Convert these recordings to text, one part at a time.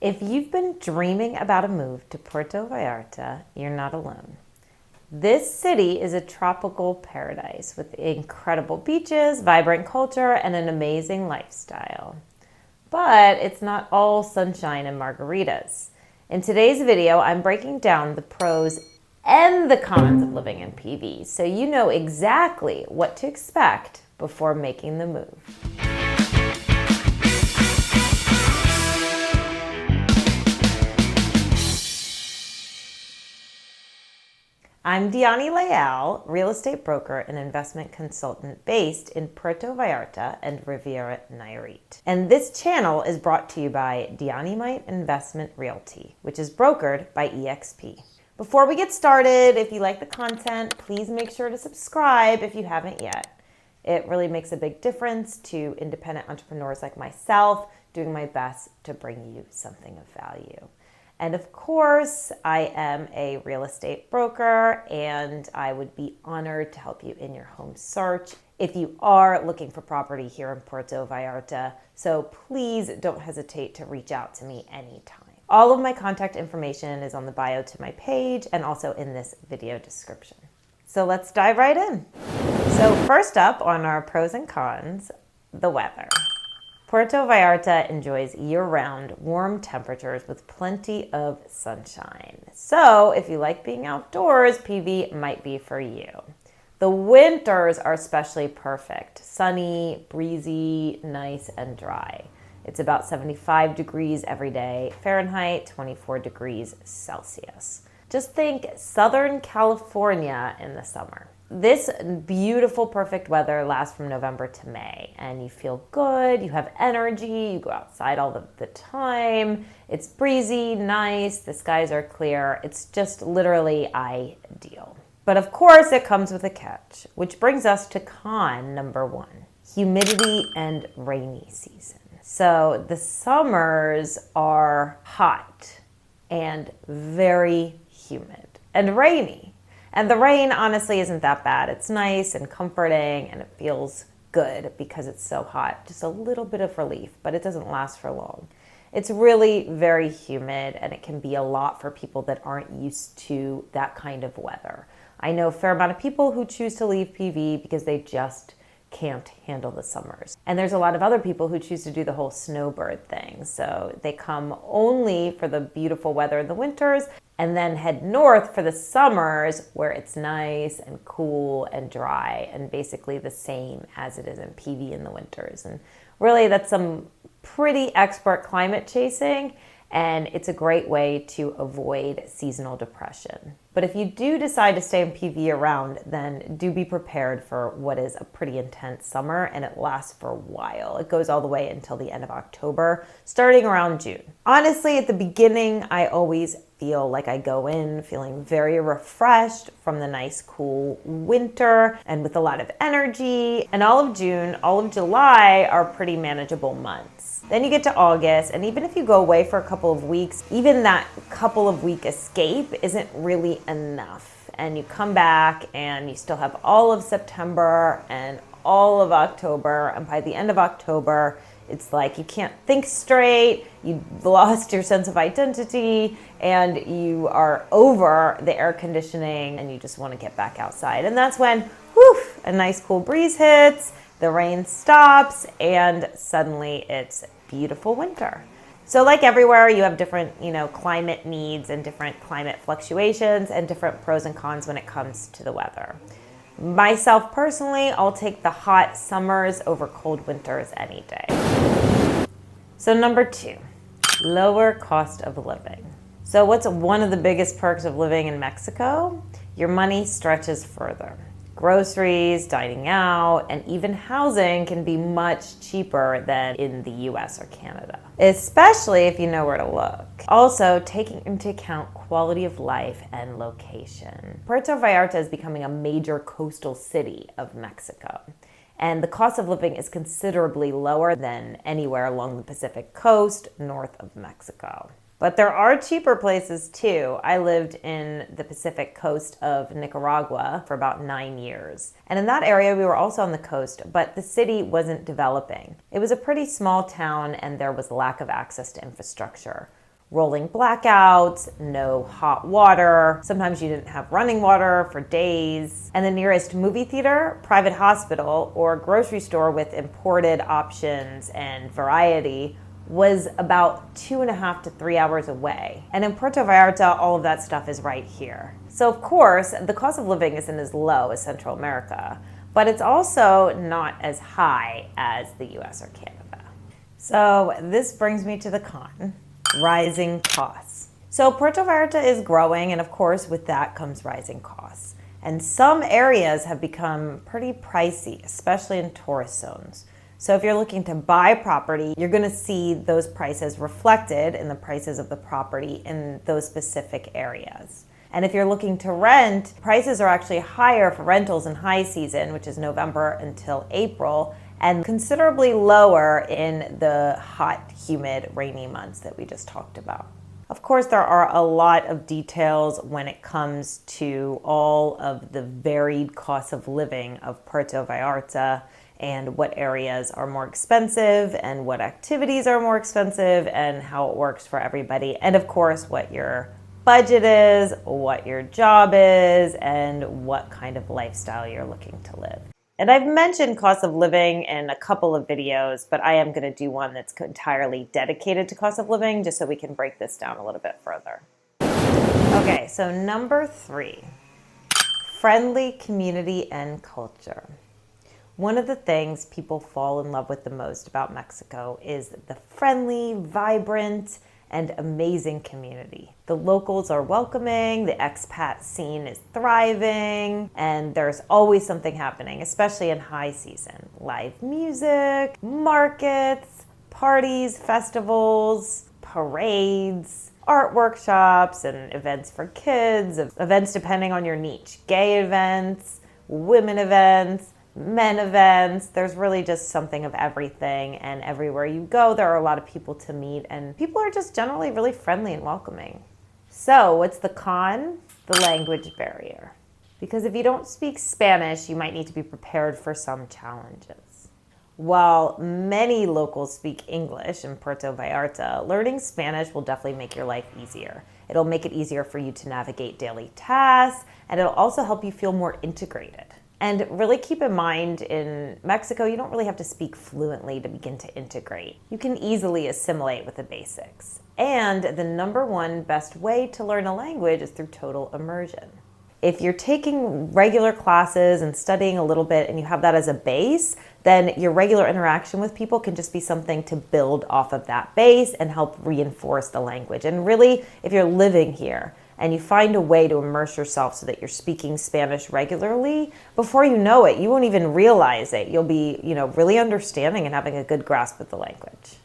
If you've been dreaming about a move to Puerto Vallarta, you're not alone. This city is a tropical paradise with incredible beaches, vibrant culture, and an amazing lifestyle. But it's not all sunshine and margaritas. In today's video, I'm breaking down the pros and the cons of living in PV so you know exactly what to expect before making the move. I'm Diani Leal, real estate broker and investment consultant based in Puerto Vallarta and Riviera Nayarit. And this channel is brought to you by Diani Investment Realty, which is brokered by EXP. Before we get started, if you like the content, please make sure to subscribe if you haven't yet. It really makes a big difference to independent entrepreneurs like myself, doing my best to bring you something of value. And of course, I am a real estate broker and I would be honored to help you in your home search if you are looking for property here in Puerto Vallarta. So please don't hesitate to reach out to me anytime. All of my contact information is on the bio to my page and also in this video description. So let's dive right in. So first up on our pros and cons, the weather. Puerto Vallarta enjoys year-round warm temperatures with plenty of sunshine. So if you like being outdoors, PV might be for you. The winters are especially perfect. Sunny, breezy, nice, and dry. It's about 75 degrees every day, Fahrenheit, 24 degrees Celsius. Just think Southern California in the summer. This beautiful, perfect weather lasts from November to May, and you feel good, you have energy, you go outside all the time, it's breezy, nice, the skies are clear, it's just literally ideal. But of course, it comes with a catch, which brings us to con number one, humidity and rainy season. So the summers are hot and very humid and rainy. And the rain honestly isn't that bad. It's nice and comforting and it feels good because it's so hot. Just a little bit of relief, but it doesn't last for long. It's really very humid and it can be a lot for people that aren't used to that kind of weather. I know a fair amount of people who choose to leave PV because they just can't handle the summers. And there's a lot of other people who choose to do the whole snowbird thing. So they come only for the beautiful weather in the winters and then head north for the summers where it's nice and cool and dry and basically the same as it is in PV in the winters. And really that's some pretty expert climate chasing, and it's a great way to avoid seasonal depression. But if you do decide to stay in PV year-round, then do be prepared for what is a pretty intense summer, and it lasts for a while. It goes all the way until the end of October, starting around June. Honestly, at the beginning, I always feel like I go in feeling very refreshed from the nice cool winter and with a lot of energy. And all of June, all of July are pretty manageable months. Then you get to August, and even if you go away for a couple of weeks, even that couple of week escape isn't really enough. And you come back and you still have all of September and all of October, and by the end of October, it's like you can't think straight, you've lost your sense of identity, and you are over the air conditioning and you just want to get back outside. And that's when, a nice cool breeze hits, the rain stops, and suddenly it's beautiful winter. So like everywhere, you have different, climate needs and different climate fluctuations and different pros and cons when it comes to the weather. Myself personally, I'll take the hot summers over cold winters any day. So number two, lower cost of living. So what's one of the biggest perks of living in Mexico? Your money stretches further. Groceries, dining out, and even housing can be much cheaper than in the US or Canada, especially if you know where to look. Also, taking into account quality of life and location. Puerto Vallarta is becoming a major coastal city of Mexico, and the cost of living is considerably lower than anywhere along the Pacific coast north of Mexico. But there are cheaper places too. I lived in the Pacific coast of Nicaragua for about 9 years. And in that area, we were also on the coast, but the city wasn't developing. It was a pretty small town and there was lack of access to infrastructure. rolling blackouts, no hot water. Sometimes you didn't have running water for days. And the nearest movie theater, private hospital, or grocery store with imported options and variety was about 2.5 to 3 hours away. And in Puerto Vallarta, all of that stuff is right here. So of course, the cost of living isn't as low as Central America, but it's also not as high as the US or Canada. So this brings me to the con, rising costs. So Puerto Vallarta is growing, and of course with that comes rising costs. And some areas have become pretty pricey, especially in tourist zones. So if you're looking to buy property, you're going to see those prices reflected in the prices of the property in those specific areas. And if you're looking to rent, prices are actually higher for rentals in high season, which is November until April, and considerably lower in the hot, humid, rainy months that we just talked about. Of course, there are a lot of details when it comes to all of the varied costs of living of Puerto Vallarta, and what areas are more expensive and what activities are more expensive and how it works for everybody. And of course, what your budget is, what your job is, and what kind of lifestyle you're looking to live. And I've mentioned cost of living in a couple of videos, but I am going to do one that's entirely dedicated to cost of living just so we can break this down a little bit further. Okay, so number 3, friendly community and culture. One of the things people fall in love with the most about Mexico is the friendly, vibrant, and amazing community. The locals are welcoming, the expat scene is thriving, and there's always something happening, especially in high season. Live music, markets, parties, festivals, parades, art workshops, and events for kids, events depending on your niche, gay events, women events, men events. There's really just something of everything, and everywhere you go there are a lot of people to meet, and people are just generally really friendly and welcoming. So what's the con? The language barrier. Because if you don't speak Spanish, you might need to be prepared for some challenges. While many locals speak English in Puerto Vallarta, learning Spanish will definitely make your life easier. It'll make it easier for you to navigate daily tasks, and it'll also help you feel more integrated. And really keep in mind, in Mexico, you don't really have to speak fluently to begin to integrate. You can easily assimilate with the basics. And the number one best way to learn a language is through total immersion. If you're taking regular classes and studying a little bit and you have that as a base, then your regular interaction with people can just be something to build off of that base and help reinforce the language. And really, if you're living here, and you find a way to immerse yourself so that you're speaking Spanish regularly, before you know it, you won't even realize it. You'll be, really understanding and having a good grasp of the language.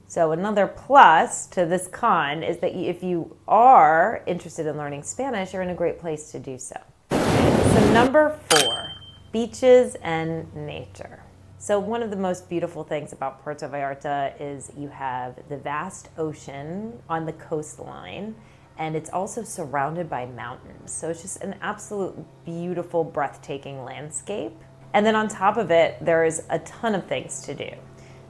So another plus to this con is that if you are interested in learning Spanish, you're in a great place to do so. So number 4, beaches and nature. So one of the most beautiful things about Puerto Vallarta is you have the vast ocean on the coastline, and it's also surrounded by mountains. So it's just an absolute beautiful, breathtaking landscape. And then on top of it, there's a ton of things to do.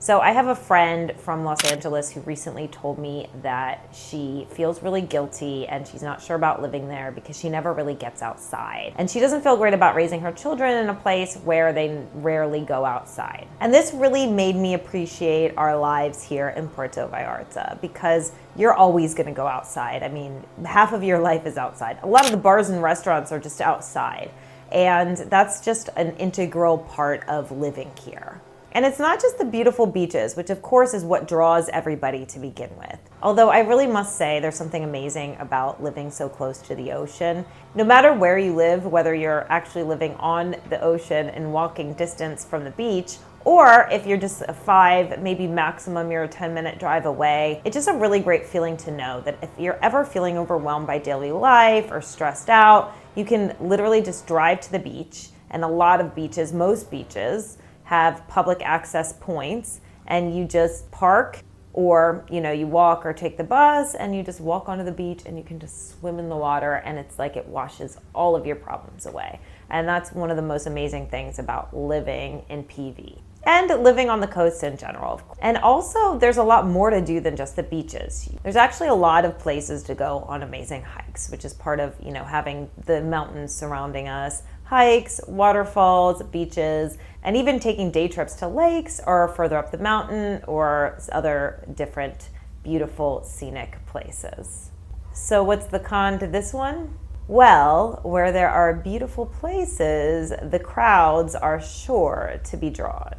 So I have a friend from Los Angeles who recently told me that she feels really guilty and she's not sure about living there because she never really gets outside. And she doesn't feel great about raising her children in a place where they rarely go outside. And this really made me appreciate our lives here in Puerto Vallarta, because you're always gonna go outside. I mean, half of your life is outside. A lot of the bars and restaurants are just outside. And that's just an integral part of living here. And it's not just the beautiful beaches, which of course is what draws everybody to begin with. Although I really must say there's something amazing about living so close to the ocean. No matter where you live, whether you're actually living on the ocean and walking distance from the beach, or if you're just a 5, maybe maximum you're a 10-minute drive away, it's just a really great feeling to know that if you're ever feeling overwhelmed by daily life or stressed out, you can literally just drive to the beach. And a lot of beaches, most beaches, have public access points, and you just park, or you walk or take the bus, and you just walk onto the beach and you can just swim in the water, and it's like it washes all of your problems away. And that's one of the most amazing things about living in PV. and living on the coast in general. And also, there's a lot more to do than just the beaches. There's actually a lot of places to go on amazing hikes, which is part of, having the mountains surrounding us. Hikes, waterfalls, beaches, and even taking day trips to lakes or further up the mountain or other different beautiful scenic places. So what's the con to this one? Well, where there are beautiful places, the crowds are sure to be drawn.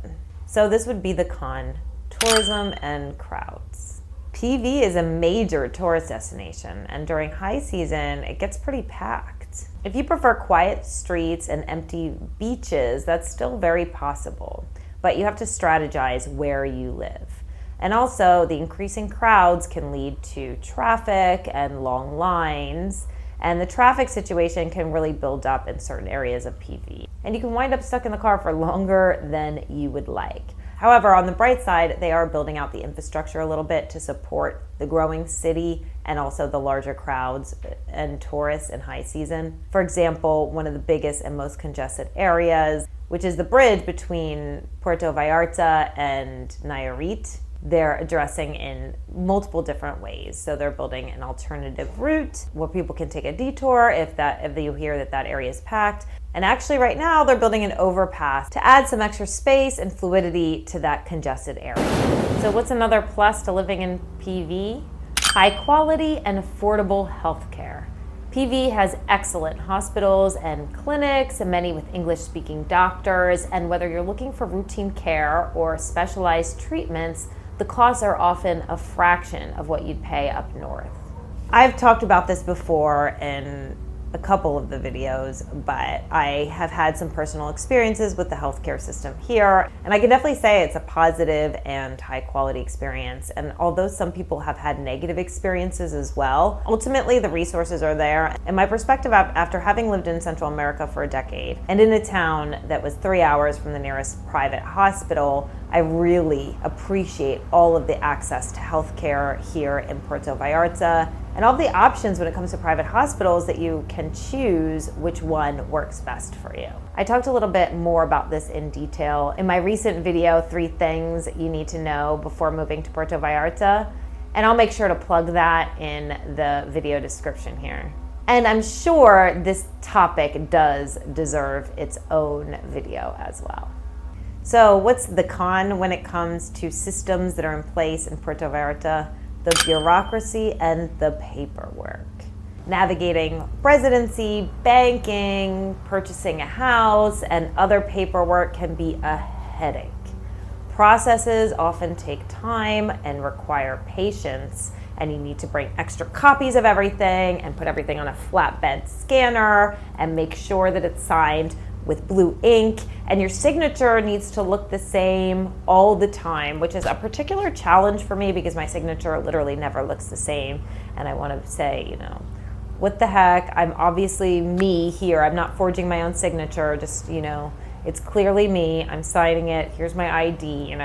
So this would be the con: tourism and crowds. PV is a major tourist destination, and during high season, it gets pretty packed. If you prefer quiet streets and empty beaches, that's still very possible, but you have to strategize where you live. And also, the increasing crowds can lead to traffic and long lines, and the traffic situation can really build up in certain areas of PV. And you can wind up stuck in the car for longer than you would like. However, on the bright side, they are building out the infrastructure a little bit to support the growing city and also the larger crowds and tourists in high season. For example, one of the biggest and most congested areas, which is the bridge between Puerto Vallarta and Nayarit, they're addressing in multiple different ways. So they're building an alternative route where people can take a detour if you hear that area is packed. And actually right now they're building an overpass to add some extra space and fluidity to that congested area. So what's another plus to living in PV? High quality and affordable healthcare. PV has excellent hospitals and clinics, and many with English-speaking doctors. And whether you're looking for routine care or specialized treatments, the costs are often a fraction of what you'd pay up north. I've talked about this before in a couple of the videos, but I have had some personal experiences with the healthcare system here, and I can definitely say it's a positive and high quality experience. And although some people have had negative experiences as well, ultimately the resources are there. And my perspective after having lived in Central America for a decade and in a town that was 3 hours from the nearest private hospital, I really appreciate all of the access to healthcare here in Puerto Vallarta and all the options when it comes to private hospitals that you can choose which one works best for you. I talked a little bit more about this in detail in my recent video, 3 Things You Need to Know Before Moving to Puerto Vallarta, and I'll make sure to plug that in the video description here. And I'm sure this topic does deserve its own video as well. So what's the con when it comes to systems that are in place in Puerto Vallarta? The bureaucracy and the paperwork. Navigating residency, banking, purchasing a house, and other paperwork can be a headache. Processes often take time and require patience, and you need to bring extra copies of everything and put everything on a flatbed scanner and make sure that it's signed with blue ink, and your signature needs to look the same all the time, which is a particular challenge for me because my signature literally never looks the same. And I want to say, what the heck? I'm obviously me here. I'm not forging my own signature. Just, it's clearly me. I'm signing it. Here's my ID,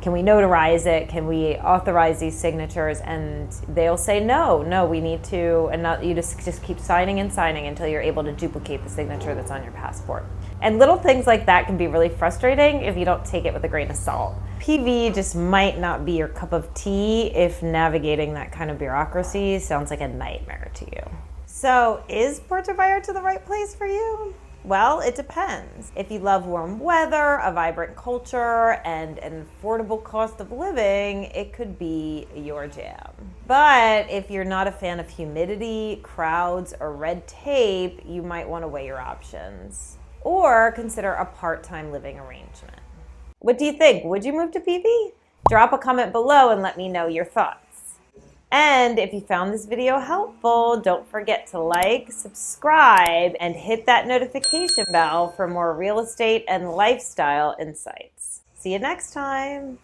Can we notarize it? Can we authorize these signatures? And they'll say, no, we need to, and not, you just keep signing and signing until you're able to duplicate the signature that's on your passport. And little things like that can be really frustrating if you don't take it with a grain of salt. PV just might not be your cup of tea if navigating that kind of bureaucracy sounds like a nightmare to you. So is Puerto Vallarta the right place for you? Well, it depends. If you love warm weather, a vibrant culture, and an affordable cost of living, it could be your jam. But if you're not a fan of humidity, crowds, or red tape, you might want to weigh your options. Or consider a part-time living arrangement. What do you think? Would you move to PV? Drop a comment below and let me know your thoughts. And if you found this video helpful, don't forget to like, subscribe, and hit that notification bell for more real estate and lifestyle insights. See you next time.